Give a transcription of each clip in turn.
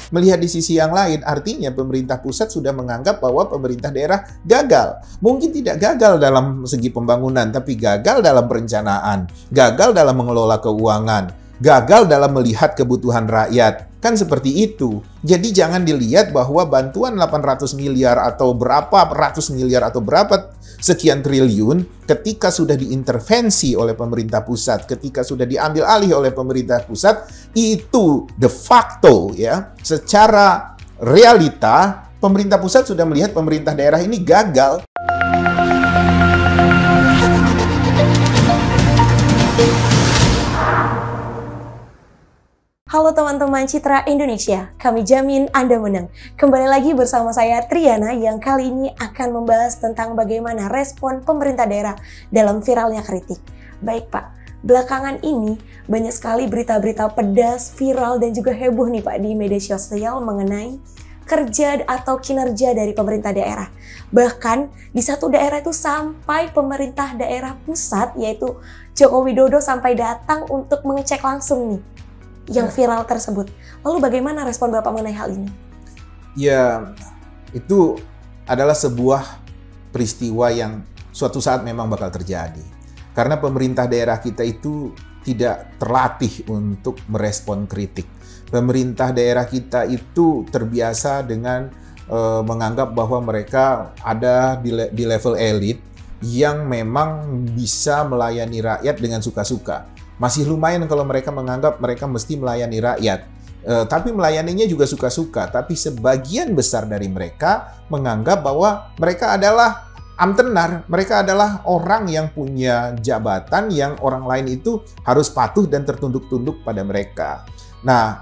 melihat di sisi yang lain, artinya pemerintah pusat sudah menganggap bahwa pemerintah daerah gagal. Mungkin tidak gagal dalam segi pembangunan, tapi gagal dalam perencanaan, gagal dalam mengelola keuangan, gagal dalam melihat kebutuhan rakyat. Kan seperti itu. Jadi jangan dilihat bahwa bantuan 800 miliar atau berapa ratus miliar atau berapa sekian triliun ketika sudah diintervensi oleh pemerintah pusat, ketika sudah diambil alih oleh pemerintah pusat, itu de facto ya, secara realita pemerintah pusat sudah melihat pemerintah daerah ini gagal. Halo teman-teman Citra Indonesia, kami jamin Anda menang. Kembali lagi bersama saya Triana yang kali ini akan membahas tentang bagaimana respon pemerintah daerah dalam viralnya kritik. Baik Pak, belakangan ini banyak sekali berita-berita pedas, viral dan juga heboh nih Pak di media sosial mengenai kerja atau kinerja dari pemerintah daerah. Bahkan di satu daerah itu sampai pemerintah daerah pusat yaitu Joko Widodo sampai datang untuk mengecek langsung nih yang viral tersebut. Lalu bagaimana respon Bapak mengenai hal ini? Ya, itu adalah sebuah peristiwa yang suatu saat memang bakal terjadi. Karena pemerintah daerah kita itu tidak terlatih untuk merespon kritik. Pemerintah daerah kita itu terbiasa dengan menganggap bahwa mereka ada di level elit yang memang bisa melayani rakyat dengan suka-suka. Masih lumayan kalau mereka menganggap mereka mesti melayani rakyat. Tapi melayaninya juga suka-suka. Tapi sebagian besar dari mereka menganggap bahwa mereka adalah amtenar. Mereka adalah orang yang punya jabatan yang orang lain itu harus patuh dan tertunduk-tunduk pada mereka. Nah,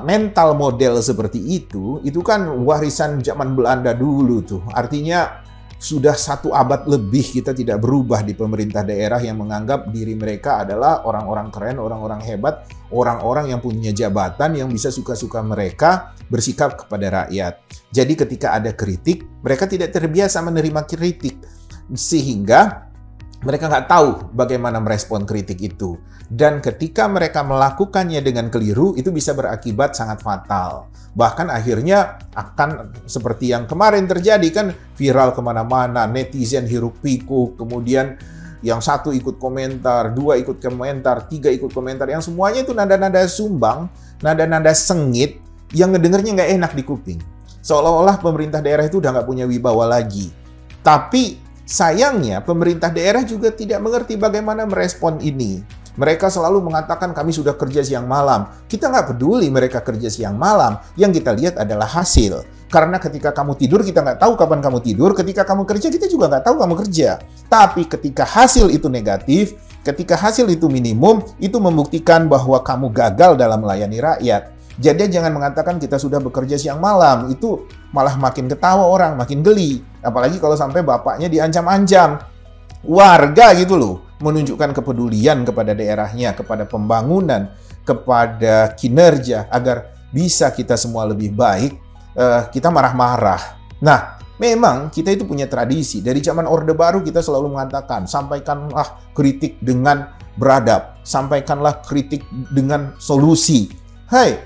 mental model seperti itu kan warisan zaman Belanda dulu tuh. Artinya sudah 1 abad lebih kita tidak berubah di pemerintah daerah yang menganggap diri mereka adalah orang-orang keren, orang-orang hebat, orang-orang yang punya jabatan yang bisa suka-suka mereka bersikap kepada rakyat. Jadi ketika ada kritik, mereka tidak terbiasa menerima kritik. Sehingga mereka nggak tahu bagaimana merespon kritik itu. Dan ketika mereka melakukannya dengan keliru, itu bisa berakibat sangat fatal. Bahkan akhirnya akan seperti yang kemarin terjadi kan, viral kemana-mana, netizen hiruk-pikuk, kemudian yang satu ikut komentar, 2 ikut komentar, 3 ikut komentar, yang semuanya itu nada-nada sumbang, nada-nada sengit, yang ngedengernya nggak enak di kuping. Seolah-olah pemerintah daerah itu udah nggak punya wibawa lagi. Tapi sayangnya pemerintah daerah juga tidak mengerti bagaimana merespon ini. Mereka selalu mengatakan kami sudah kerja siang malam. Kita nggak peduli mereka kerja siang malam. Yang kita lihat adalah hasil. Karena ketika kamu tidur, kita nggak tahu kapan kamu tidur. Ketika kamu kerja, kita juga nggak tahu kamu kerja. Tapi ketika hasil itu negatif, ketika hasil itu minimum, itu membuktikan bahwa kamu gagal dalam melayani rakyat. Jadi jangan mengatakan kita sudah bekerja siang malam. Itu malah makin ketawa orang, makin geli. Apalagi kalau sampai bapaknya diancam-ancam. Warga gitu loh, menunjukkan kepedulian kepada daerahnya, kepada pembangunan, kepada kinerja, agar bisa kita semua lebih baik, kita marah-marah. Nah, memang kita itu punya tradisi. Dari zaman Orde Baru kita selalu mengatakan, sampaikanlah kritik dengan beradab, sampaikanlah kritik dengan solusi. Hai,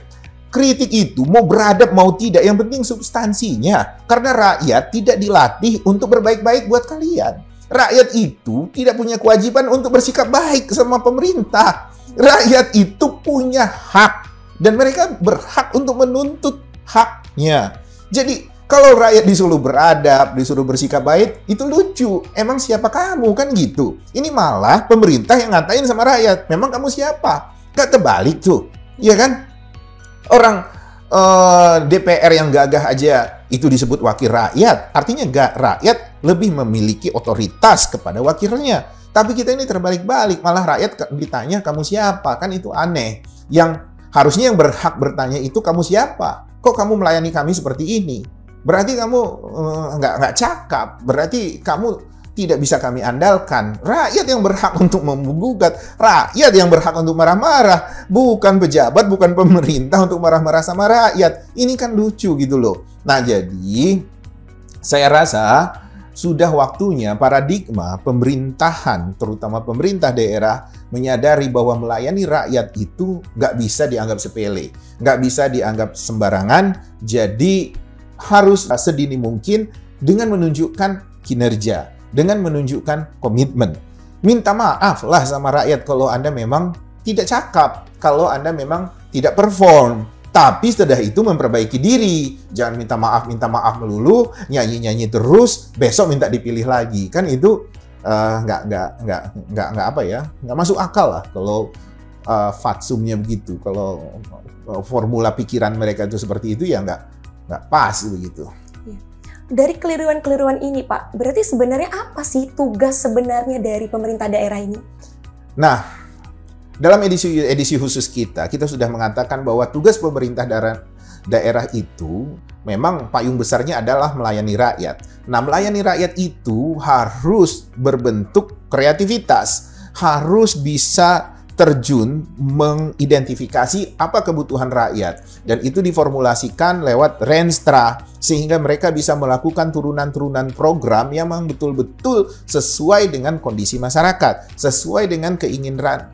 kritik itu mau beradab mau tidak, yang penting substansinya. Karena rakyat tidak dilatih untuk berbaik-baik buat kalian. Rakyat itu tidak punya kewajiban untuk bersikap baik sama pemerintah. Rakyat itu punya hak. Dan mereka berhak untuk menuntut haknya. Jadi, kalau rakyat disuruh beradab, disuruh bersikap baik, itu lucu. Emang siapa kamu? Kan gitu. Ini malah pemerintah yang ngatain sama rakyat. Memang kamu siapa? Gak terbalik tuh. Iya kan? Orang DPR yang gagah aja itu disebut wakil rakyat. Artinya rakyat lebih memiliki otoritas kepada wakilnya. Tapi kita ini terbalik-balik. Malah rakyat ditanya kamu siapa. Kan itu aneh. Yang harusnya yang berhak bertanya itu kamu siapa. Kok kamu melayani kami seperti ini? Berarti kamu nggak cakap. Berarti kamu tidak bisa kami andalkan. Rakyat yang berhak untuk menggugat. Rakyat yang berhak untuk marah-marah. Bukan pejabat, bukan pemerintah untuk marah-marah sama rakyat. Ini kan lucu gitu loh. Nah jadi, saya rasa sudah waktunya paradigma pemerintahan, terutama pemerintah daerah, menyadari bahwa melayani rakyat itu nggak bisa dianggap sepele, nggak bisa dianggap sembarangan. Jadi harus sedini mungkin dengan menunjukkan kinerja, dengan menunjukkan komitmen. Minta maaf lah sama rakyat kalau Anda memang tidak cakap, kalau Anda memang tidak perform. Tapi setelah itu memperbaiki diri. Jangan minta maaf melulu, nyanyi-nyanyi terus, besok minta dipilih lagi. Kan itu nggak apa ya, nggak masuk akal lah kalau fatsumnya begitu. Kalau formula pikiran mereka itu seperti itu ya nggak pas begitu. Dari keliruan-keliruan ini Pak, berarti sebenarnya apa sih tugas sebenarnya dari pemerintah daerah ini? Nah, dalam edisi khusus kita sudah mengatakan bahwa tugas pemerintah daerah itu memang payung besarnya adalah melayani rakyat. Nah, melayani rakyat itu harus berbentuk kreativitas, harus bisa terjun mengidentifikasi apa kebutuhan rakyat. Dan itu diformulasikan lewat Renstra, sehingga mereka bisa melakukan turunan-turunan program yang memang betul-betul sesuai dengan kondisi masyarakat, sesuai dengan keinginan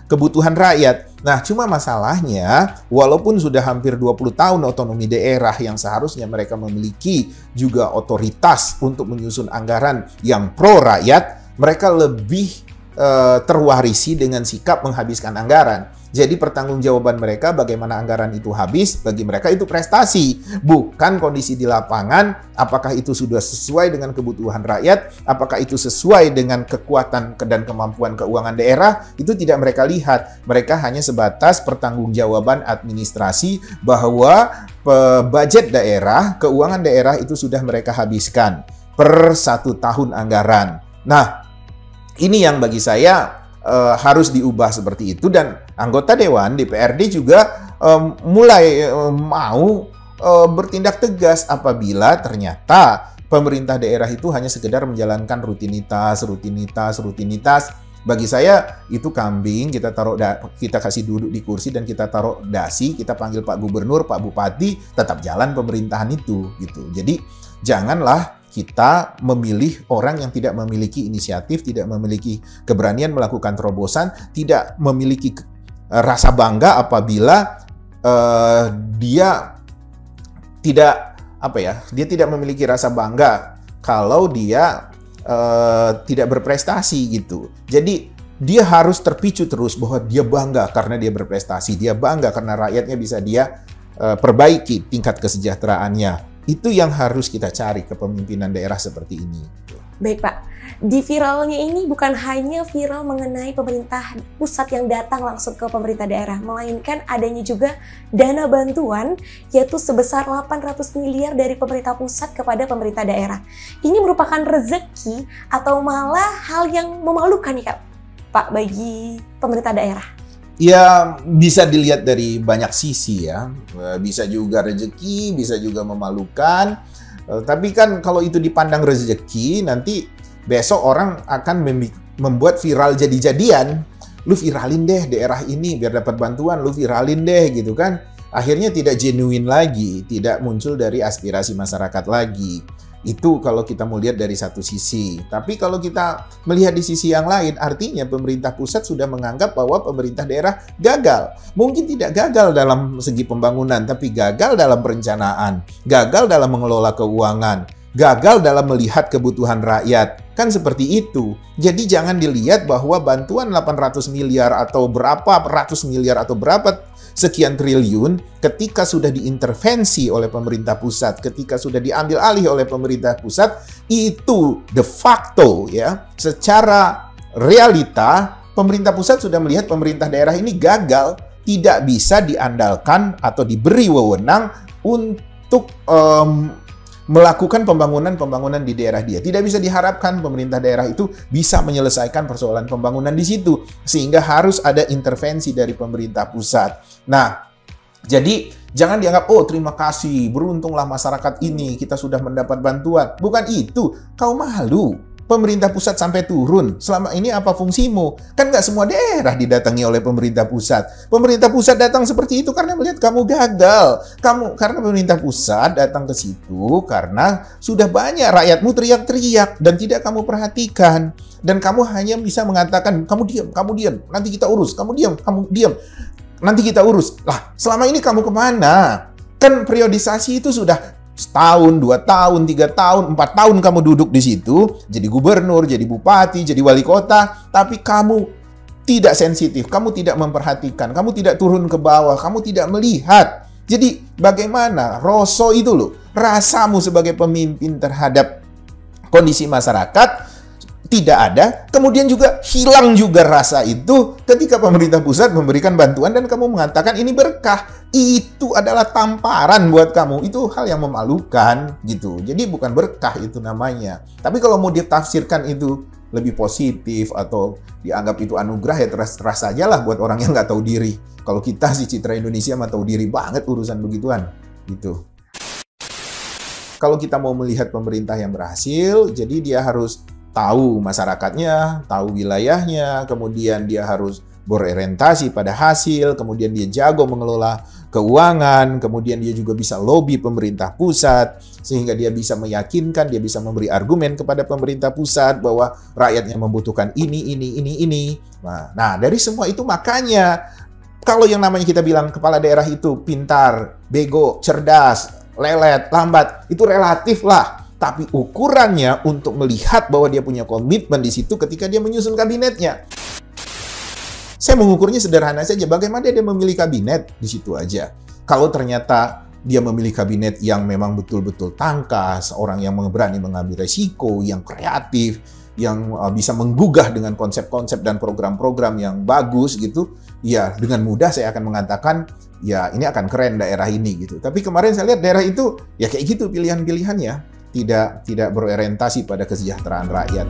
kebutuhan rakyat. Nah, cuma masalahnya, walaupun sudah hampir 20 tahun otonomi daerah yang seharusnya mereka memiliki juga otoritas untuk menyusun anggaran yang pro rakyat, mereka lebih terwarisi dengan sikap menghabiskan anggaran. Jadi pertanggungjawaban mereka bagaimana anggaran itu habis, bagi mereka itu prestasi, bukan kondisi di lapangan. Apakah itu sudah sesuai dengan kebutuhan rakyat, apakah itu sesuai dengan kekuatan dan kemampuan keuangan daerah, itu tidak mereka lihat. Mereka hanya sebatas pertanggungjawaban administrasi bahwa budget daerah, keuangan daerah itu sudah mereka habiskan per 1 tahun anggaran. Nah, ini yang bagi saya harus diubah seperti itu, dan anggota Dewan DPRD juga mulai mau bertindak tegas apabila ternyata pemerintah daerah itu hanya sekedar menjalankan rutinitas. Bagi saya itu kambing, kita kasih duduk di kursi dan kita taruh dasi, kita panggil Pak Gubernur, Pak Bupati, tetap jalan pemerintahan itu gitu. Jadi janganlah kita memilih orang yang tidak memiliki inisiatif, tidak memiliki keberanian melakukan terobosan, tidak memiliki rasa bangga apabila dia tidak memiliki rasa bangga kalau dia tidak berprestasi gitu. Jadi dia harus terpicu terus bahwa dia bangga karena dia berprestasi, dia bangga karena rakyatnya bisa dia perbaiki tingkat kesejahteraannya. Itu yang harus kita cari kepemimpinan daerah seperti ini. Baik Pak, di viralnya ini bukan hanya viral mengenai pemerintah pusat yang datang langsung ke pemerintah daerah, melainkan adanya juga dana bantuan yaitu sebesar 800 miliar dari pemerintah pusat kepada pemerintah daerah. Ini merupakan rezeki atau malah hal yang memalukan nih Pak bagi pemerintah daerah? Ya, bisa dilihat dari banyak sisi ya. Bisa juga rezeki, bisa juga memalukan. Tapi kan kalau itu dipandang rezeki, nanti besok orang akan membuat viral jadi-jadian. Lu viralin deh daerah ini biar dapat bantuan, lu viralin deh gitu kan. Akhirnya tidak genuine lagi, tidak muncul dari aspirasi masyarakat lagi. Itu kalau kita mau lihat dari satu sisi. Tapi kalau kita melihat di sisi yang lain, artinya pemerintah pusat sudah menganggap bahwa pemerintah daerah gagal. Mungkin tidak gagal dalam segi pembangunan, tapi gagal dalam perencanaan, gagal dalam mengelola keuangan, gagal dalam melihat kebutuhan rakyat. Kan seperti itu. Jadi jangan dilihat bahwa bantuan 800 miliar atau berapa ratus miliar atau berapa sekian triliun ketika sudah diintervensi oleh pemerintah pusat, ketika sudah diambil alih oleh pemerintah pusat, itu de facto ya, secara realita pemerintah pusat sudah melihat pemerintah daerah ini gagal, tidak bisa diandalkan atau diberi wewenang untuk melakukan pembangunan di daerah dia. Tidak bisa diharapkan pemerintah daerah itu bisa menyelesaikan persoalan pembangunan di situ, sehingga harus ada intervensi dari pemerintah pusat. Nah, jadi jangan dianggap, oh terima kasih, beruntunglah masyarakat ini, kita sudah mendapat bantuan. Bukan itu, kau malu. pemerintah pusat sampai turun? Selama ini apa fungsimu? Kan nggak semua daerah didatangi oleh pemerintah pusat. Pemerintah pusat datang seperti itu karena melihat kamu gagal. Karena pemerintah pusat datang ke situ karena sudah banyak rakyatmu teriak-teriak dan tidak kamu perhatikan. Dan kamu hanya bisa mengatakan, kamu diam, nanti kita urus. Kamu diam, nanti kita urus. Lah, selama ini kamu kemana? Kan periodisasi itu sudah setahun, 2 tahun, 3 tahun, 4 tahun kamu duduk di situ, jadi gubernur, jadi bupati, jadi wali kota, tapi kamu tidak sensitif, kamu tidak memperhatikan, kamu tidak turun ke bawah, kamu tidak melihat. Jadi bagaimana rasa itu loh, rasamu sebagai pemimpin terhadap kondisi masyarakat tidak ada, kemudian juga hilang juga rasa itu ketika pemerintah pusat memberikan bantuan dan kamu mengatakan ini berkah. Itu adalah tamparan buat kamu. Itu hal yang memalukan gitu. Jadi bukan berkah itu namanya. Tapi kalau mau ditafsirkan itu lebih positif atau dianggap itu anugerah, ya terus saja lah buat orang yang nggak tahu diri. Kalau kita sih Citra Indonesia mah tahu diri banget urusan begituan gitu. Kalau kita mau melihat pemerintah yang berhasil, jadi dia harus tahu masyarakatnya, tahu wilayahnya, kemudian dia harus berorientasi pada hasil, kemudian dia jago mengelola keuangan, kemudian dia juga bisa lobby pemerintah pusat, sehingga dia bisa meyakinkan, dia bisa memberi argumen kepada pemerintah pusat bahwa rakyatnya membutuhkan ini. Nah, dari semua itu makanya, kalau yang namanya kita bilang kepala daerah itu pintar, bego, cerdas, lelet, lambat, itu relatif lah. Tapi ukurannya untuk melihat bahwa dia punya komitmen di situ ketika dia menyusun kabinetnya. Saya mengukurnya sederhana saja, bagaimana dia memilih kabinet di situ aja. Kalau ternyata dia memilih kabinet yang memang betul-betul tangkas, orang yang berani mengambil resiko, yang kreatif, yang bisa menggugah dengan konsep-konsep dan program-program yang bagus gitu, ya dengan mudah saya akan mengatakan, ya ini akan keren daerah ini gitu. Tapi kemarin saya lihat daerah itu, ya kayak gitu pilihan-pilihannya. Tidak berorientasi pada kesejahteraan rakyat.